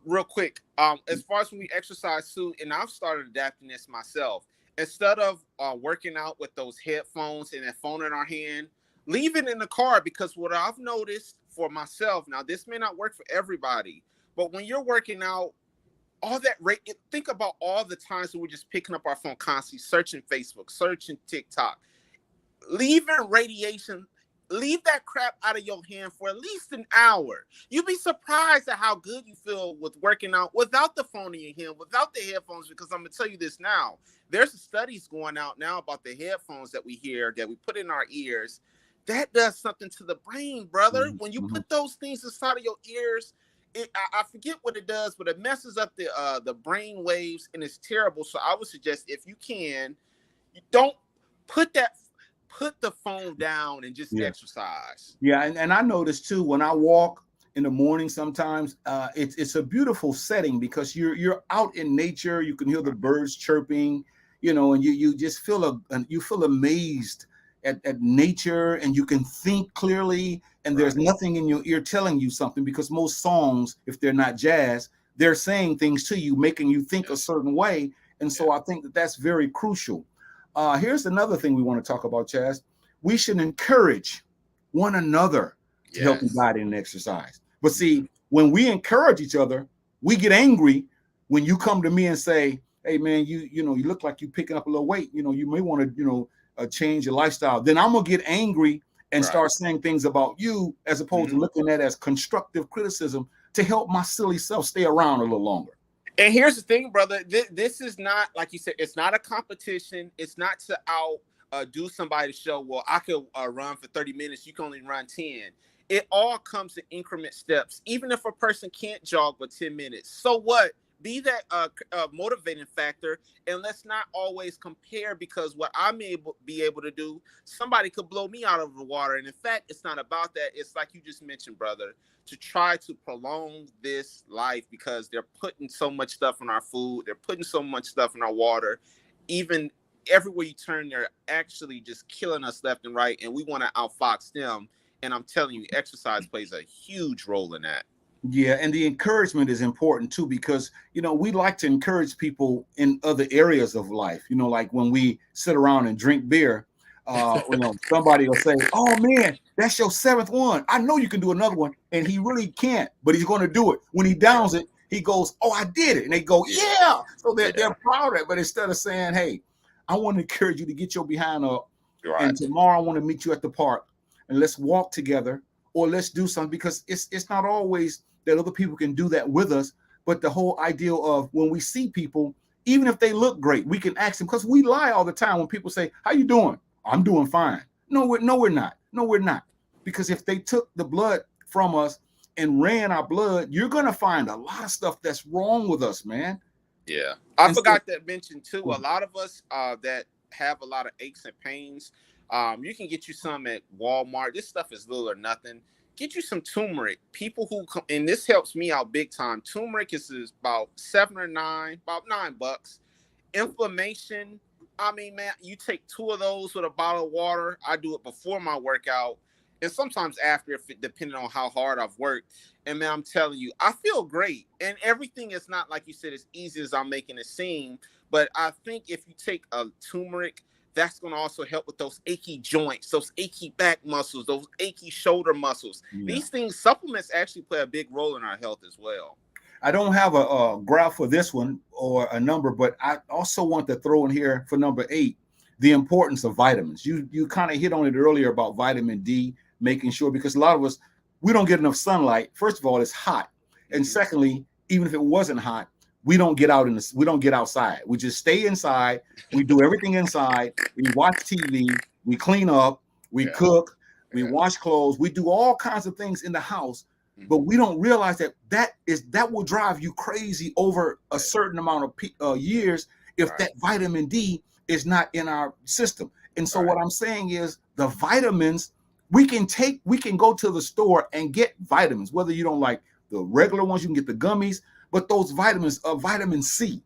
Real quick. As far as when we exercise too, and I've started adapting this myself. Instead of working out with those headphones and that phone in our hand, leave it in the car, because what I've noticed for myself, now this may not work for everybody, but when you're working out, all that think about all the times that we're just picking up our phone constantly, searching Facebook, searching TikTok, leaving radiation. Leave that crap out of your hand for at least an hour. You'd be surprised at how good you feel with working out without the phone in your hand, without the headphones, because I'm going to tell you this now. There's studies going out now about the headphones that we hear, that we put in our ears. That does something to the brain, brother. When you put those things inside of your ears, I forget what it does, but it messes up the brain waves, and it's terrible. So I would suggest, if you can, you don't put the phone down and just exercise. Yeah, and I notice too, when I walk in the morning, sometimes it's a beautiful setting because you're out in nature. You can hear the birds chirping, and you just feel amazed at nature, and you can think clearly, and there's nothing in your ear telling you something, because most songs, if they're not jazz, they're saying things to you, making you think a certain way. And so I think that's very crucial. Here's another thing we want to talk about, Chazz. We should encourage one another to help in diet and exercise. But see, when we encourage each other, we get angry when you come to me and say, "Hey, man, you know, you look like you picking up a little weight. You know, you may want to, change your lifestyle." Then I'm gonna get angry and start saying things about you as opposed to looking at it as constructive criticism to help my silly self stay around a little longer. And here's the thing, brother. This is not, like you said, it's not a competition. It's not to do somebody to show, well, I could run for 30 minutes. You can only run 10. It all comes in increment steps. Even if a person can't jog for 10 minutes, so what? Be that motivating factor, and let's not always compare, because what I may be able to do, somebody could blow me out of the water. And in fact, it's not about that. It's like you just mentioned, brother, to try to prolong this life, because they're putting so much stuff in our food. They're putting so much stuff in our water. Even everywhere you turn, they're actually just killing us left and right. And we want to outfox them. And I'm telling you, exercise plays a huge role in that. Yeah, and the encouragement is important too, because we like to encourage people in other areas of life. Like when we sit around and drink beer, somebody will say, "Oh man, that's your 7th one. I know you can do another one," and he really can't, but he's going to do it. When he downs it, he goes, "Oh, I did it," and they go, "Yeah." So they're proud of it. But instead of saying, "Hey, I want to encourage you to get your behind up, and tomorrow I want to meet you at the park, and let's walk together, or let's do something," because it's not always that other people can do that with us. But the whole idea of when we see people, even if they look great, we can ask them, because we lie all the time when people say, "How you doing?" "I'm doing fine." No, we're not. No, we're not. Because if they took the blood from us and ran our blood, you're going to find a lot of stuff that's wrong with us, man. Yeah. I forgot to mention too, a lot of us that have a lot of aches and pains, you can get you some at Walmart. This stuff is little or nothing. Get you some turmeric. People who come, and this helps me out big time. Turmeric is about about $9. Inflammation. I mean, man, you take 2 of those with a bottle of water. I do it before my workout, and sometimes after, depending on how hard I've worked. And man, I'm telling you, I feel great. And everything is not, like you said, as easy as I'm making it seem. But I think if you take a turmeric, that's going to also help with those achy joints, those achy back muscles, those achy shoulder muscles. Yeah. These things, supplements actually play a big role in our health as well. I don't have a graph for this one or a number, but I also want to throw in here for number 8, the importance of vitamins. You kind of hit on it earlier about vitamin D, making sure, because a lot of us, we don't get enough sunlight. First of all, it's hot. And secondly, even if it wasn't hot, we don't get outside. We just stay inside. We do everything inside. We watch TV. We clean up. We cook. We wash clothes. We do all kinds of things in the house. But we don't realize that will drive you crazy over a certain amount of years if that vitamin D is not in our system. And so what I'm saying is, the vitamins we can go to the store and get vitamins, whether you don't like the regular ones, you can get the gummies, but those vitamins are vitamin C,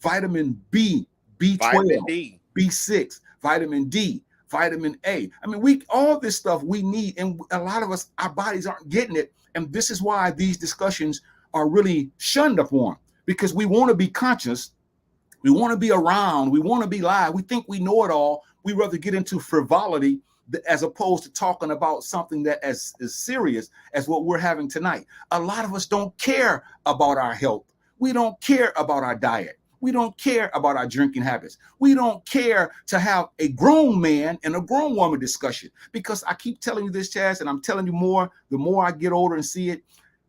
vitamin B, B12, vitamin D. B6, vitamin D, vitamin A. I mean, all this stuff we need, and a lot of us, our bodies aren't getting it. And this is why these discussions are really shunned upon, because we want to be conscious. We want to be around. We want to be live. We think we know it all. We rather get into frivolity as opposed to talking about something that is serious as what we're having tonight. A lot of us don't care about our health. We don't care about our diet. We don't care about our drinking habits. We don't care to have a grown man and a grown woman discussion, because I keep telling you this, Chazz, and I'm telling you more, the more I get older and see it.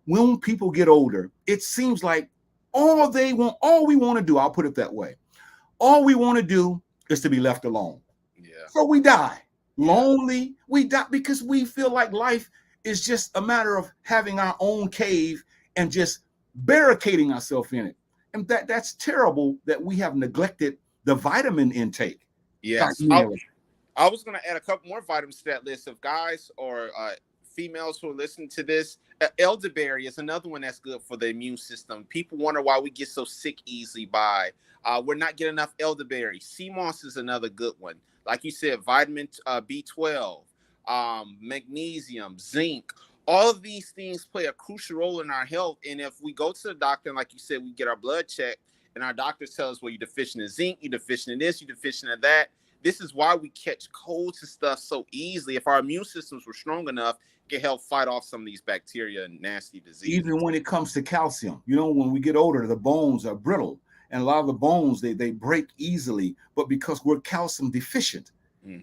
When people get older, it seems like all we want to do, I'll put it that way, all we want to do is to be left alone. Yeah. So we die. Lonely, we die because we feel like life is just a matter of having our own cave and just barricading ourselves in it. And that's terrible that we have neglected the vitamin intake. Yes. I was going to add a couple more vitamins to that list of guys or females who are listening to this. Elderberry is another one that's good for the immune system. People wonder why we get so sick easily by we're not getting enough elderberry. Sea moss is another good one. Like you said, vitamin B12, magnesium, zinc. All of these things play a crucial role in our health. And if we go to the doctor, and like you said, we get our blood checked, and our doctors tell us, well, you're deficient in zinc, you're deficient in this, you're deficient in that, This is why we catch colds and stuff so easily. If our immune systems were strong enough, it can help fight off some of these bacteria and nasty diseases. Even when it comes to calcium, you know, when we get older, the bones are brittle, and a lot of the bones they break easily, but because we're calcium deficient.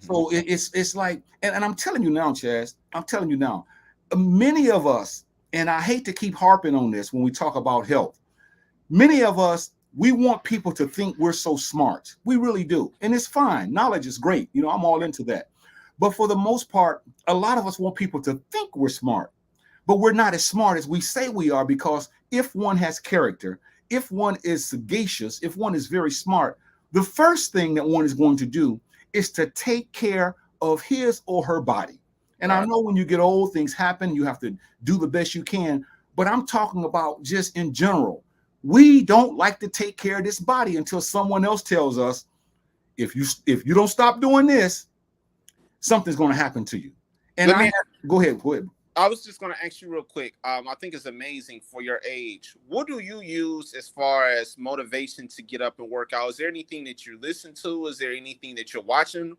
So it's like, and I'm telling you now, Chazz, I'm telling you now, many of us, and I hate to keep harping on this when we talk about health, many of us, we want people to think we're so smart. We really do. And it's fine. Knowledge is great. You know, I'm all into that. But for the most part, a lot of us want people to think we're smart, but we're not as smart as we say we are, because if one has character, if one is sagacious, if one is very smart, the first thing that one is going to do is to take care of his or her body. And I know when you get old, things happen. You have to do the best you can. But I'm talking about just in general. We don't like to take care of this body until someone else tells us, if you don't stop doing this, something's going to happen to you. And go ahead. I was just going to ask you real quick. I think it's amazing for your age. What do you use as far as motivation to get up and work out? Is there anything that you listen to? Is there anything that you're watching?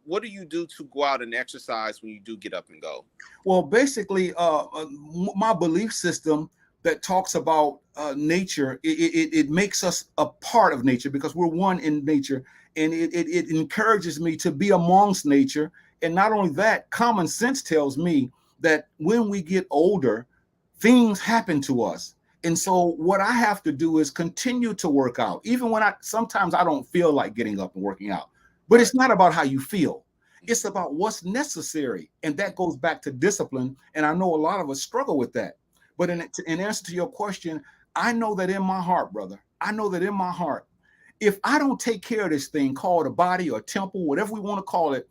What do you do to go out and exercise when you do get up and go? Well, basically, my belief system that talks about nature, it makes us a part of nature, because we're one in nature, and it encourages me to be amongst nature. And not only that, common sense tells me that when we get older, things happen to us. And so what I have to do is continue to work out, even when sometimes I don't feel like getting up and working out. But it's not about how you feel. It's about what's necessary. And that goes back to discipline. And I know a lot of us struggle with that. But in answer to your question, I know that in my heart, brother, I know that in my heart, if I don't take care of this thing called a body or temple, whatever we want to call it,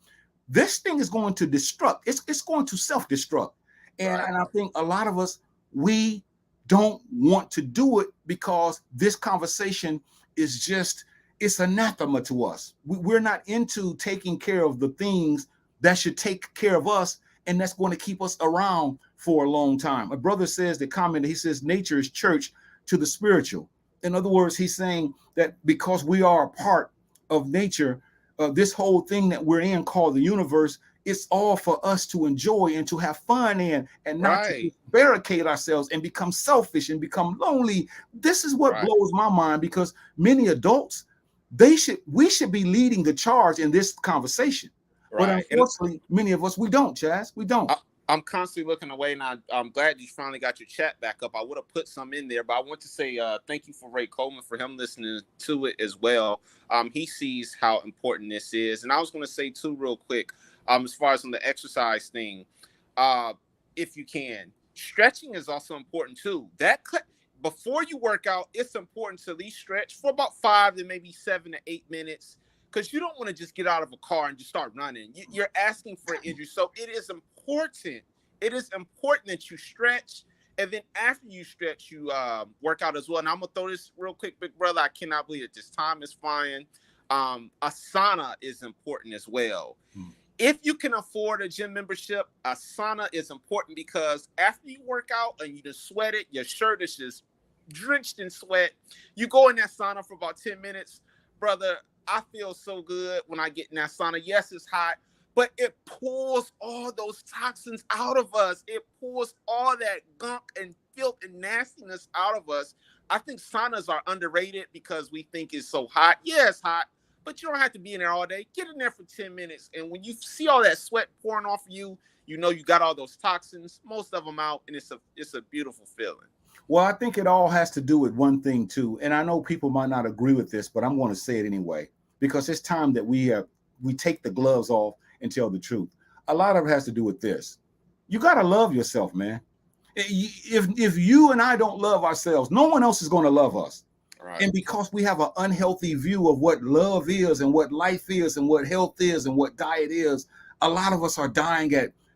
this thing is going to destruct. It's going to self-destruct. And I think a lot of us, we don't want to do it, because this conversation is just, it's anathema to us. We're not into taking care of the things that should take care of us, and that's going to keep us around for a long time. A brother says, the comment, he says, nature is church to the spiritual. In other words, he's saying that because we are a part of nature, this whole thing that we're in called the universe, it's all for us to enjoy and to have fun in, and not to barricade ourselves and become selfish and become lonely. This is what blows my mind, because many adults, we should be leading the charge in this conversation. But unfortunately, many of us, we don't, Chazz. We don't. I'm constantly looking away, and I'm glad you finally got your chat back up. I would have put some in there, but I want to say thank you for Ray Coleman, for him listening to it as well. He sees how important this is. And I was going to say, too, real quick, as far as on the exercise thing, if you can, stretching is also important, too. Before you work out, it's important to at least stretch for about 5 to maybe 7 to 8 minutes, because you don't want to just get out of a car and just start running. You're asking for an injury. So it is important. It is important that you stretch. And then after you stretch, you work out as well. And I'm going to throw this real quick, big brother. I cannot believe that this time is flying. A sauna is important as well. If you can afford a gym membership, a sauna is important, because after you work out and you just sweat it, your shirt is just drenched in sweat. You go in that sauna for about 10 minutes, brother. I feel so good when I get in that sauna. Yes, it's hot, but it pulls all those toxins out of us. It pulls all that gunk and filth and nastiness out of us. I think saunas are underrated because we think it's so hot. Yeah, it's hot, but you don't have to be in there all day. Get in there for 10 minutes, and when you see all that sweat pouring off of you, you know you got all those toxins, most of them out, and it's a beautiful feeling. Well, I think it all has to do with one thing, too. And I know people might not agree with this, but I'm going to say it anyway, because it's time that we take the gloves off and tell the truth. A lot of it has to do with this. You got to love yourself, man. If you and I don't love ourselves, no one else is going to love us. And because we have an unhealthy view of what love is and what life is and what health is and what diet is, a lot of us are dying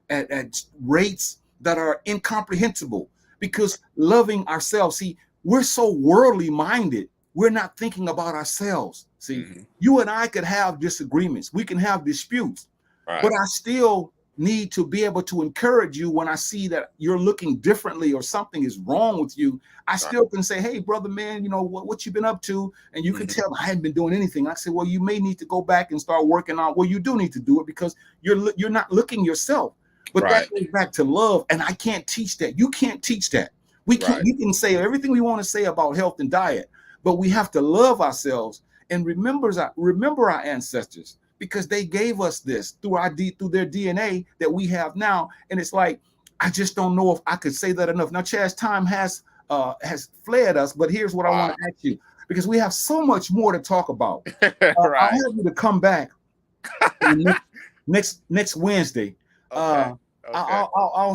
at rates that are incomprehensible, because loving ourselves, see, we're so worldly minded. We're not thinking about ourselves. See, you and I could have disagreements. We can have disputes, but I still need to be able to encourage you when I see that you're looking differently or something is wrong with you. I still can say, hey, brother, man, you know, what you been up to? And you can tell I hadn't been doing anything. I say, well, you may need to go back and start working on, well, you do need to do it because you're not looking yourself. But that goes back to love. And I can't teach that. You can't teach that. We can't, we can say everything we want to say about health and diet, but we have to love ourselves and remember our ancestors, because they gave us this through their DNA that we have now. And it's like, I just don't know if I could say that enough. Now, Chazz, time has fled us, but here's what I want to ask you, because we have so much more to talk about. I'll have you to come back next Wednesday. I'll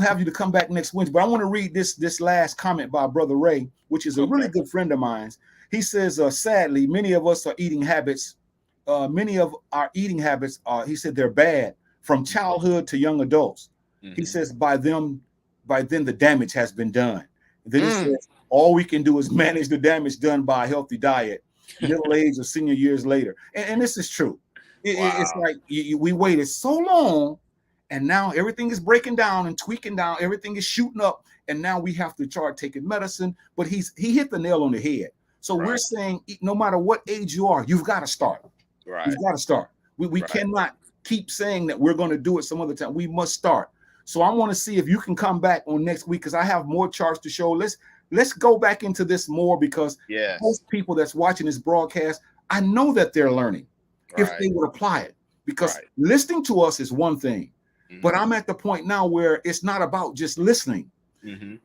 have you to come back next Wednesday, but I want to read this last comment by Brother Ray, which is a really good friend of mine. He says, sadly, many of us are eating habits. Many of our eating habits are, he said, they're bad from childhood to young adults. He says, by then the damage has been done. Then he says, all we can do is manage the damage done by a healthy diet, middle age or senior years later. And this is true. It's like we waited so long, and now everything is breaking down and tweaking down. Everything is shooting up, and now we have to start taking medicine. But he hit the nail on the head. So we're saying, no matter what age you are, you've got to start. You've got to start. We cannot keep saying that we're going to do it some other time. We must start. So I want to see if you can come back on next week, because I have more charts to show. Let's go back into this more, because most people that's watching this broadcast, I know that they're learning if they would apply it. Because listening to us is one thing, but I'm at the point now where it's not about just listening.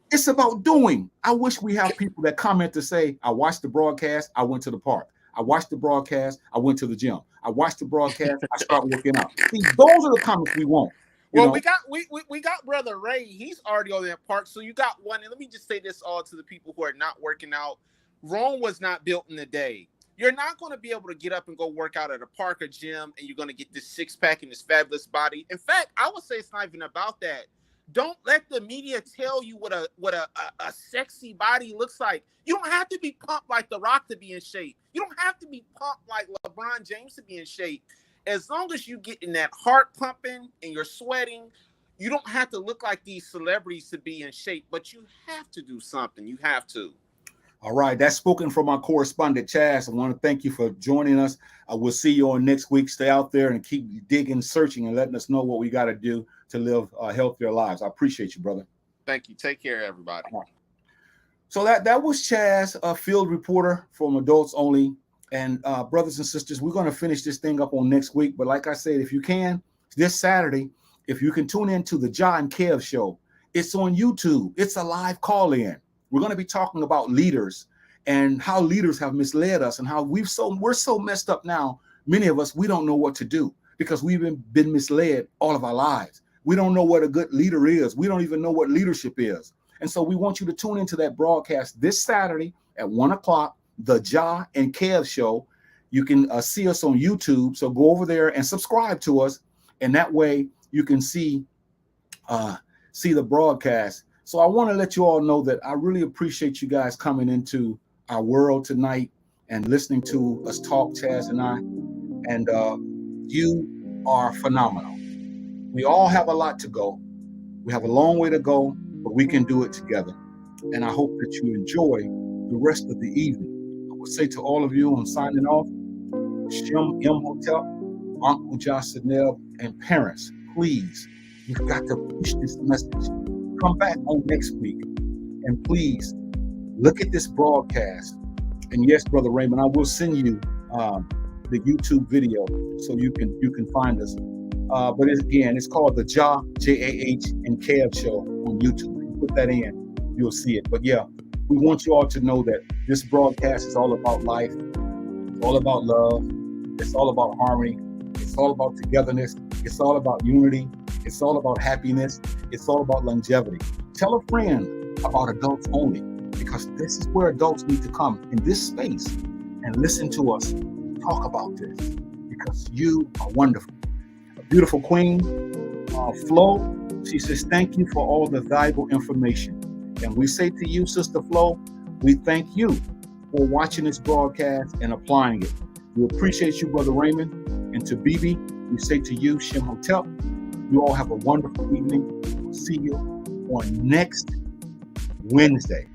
It's about doing. I wish we have people that comment to say, I watched the broadcast, I went to the park. I watched the broadcast, I went to the gym. I watched the broadcast, I started working out. See, those are the comments we want. Well, we got Brother Ray. He's already on that park. So you got one. And let me just say this all to the people who are not working out. Rome was not built in a day. You're not going to be able to get up and go work out at a park or gym, and you're going to get this six-pack and this fabulous body. In fact, I would say it's not even about that. Don't let the media tell you what a sexy body looks like. You don't have to be pumped like The Rock to be in shape. You don't have to be pumped like LeBron James to be in shape. As long as you get in that heart pumping and you're sweating, you don't have to look like these celebrities to be in shape, but you have to do something. You have to. All right. That's spoken from our correspondent, Chazz. I want to thank you for joining us. We'll see you on next week. Stay out there and keep digging, searching, and letting us know what we got to do to live healthier lives. I appreciate you, brother. Thank you. Take care, everybody. Right. So that was Chazz, a field reporter from Adults Only. And brothers and sisters, we're going to finish this thing up on next week. But like I said, if you can, this Saturday, if you can tune in to the Chazz and Kev show, it's on YouTube. It's a live call-in. We're going to be talking about leaders and how leaders have misled us and how we're so messed up now. Many of us, we don't know what to do because we've been misled all of our lives. We don't know what a good leader is. We don't even know what leadership is. And so we want you to tune into that broadcast this Saturday at 1:00, the Chazz and Kev show. You can see us on YouTube. So go over there and subscribe to us. And that way you can see the broadcast. So I want to let you all know that I really appreciate you guys coming into our world tonight and listening to us talk, Chazz and I. And you are phenomenal. We all have a lot to go. We have a long way to go, but we can do it together. And I hope that you enjoy the rest of the evening. I will say to all of you, I'm signing off. Shem M Hotel, Uncle Josh Sidnell, and parents, please, you've got to push this message. Come back on next week, and please look at this broadcast. And yes, Brother Raymond, I will send you the YouTube video so you can find us. But it's called the Chazz, J-A-H, and Kev show on YouTube. If you put that in, you'll see it. But yeah, we want you all to know that this broadcast is all about life. It's all about love. It's all about harmony. It's all about togetherness. It's all about unity. It's all about happiness. It's all about longevity. Tell a friend about Adults Only, because this is where adults need to come in this space and listen to us talk about this, because you are wonderful. A beautiful queen, Flo, she says, thank you for all the valuable information. And we say to you, Sister Flo, we thank you for watching this broadcast and applying it. We appreciate you, Brother Raymond. And to BB, we say to you, Shem Hotel, You all have a wonderful evening. See you on next Wednesday.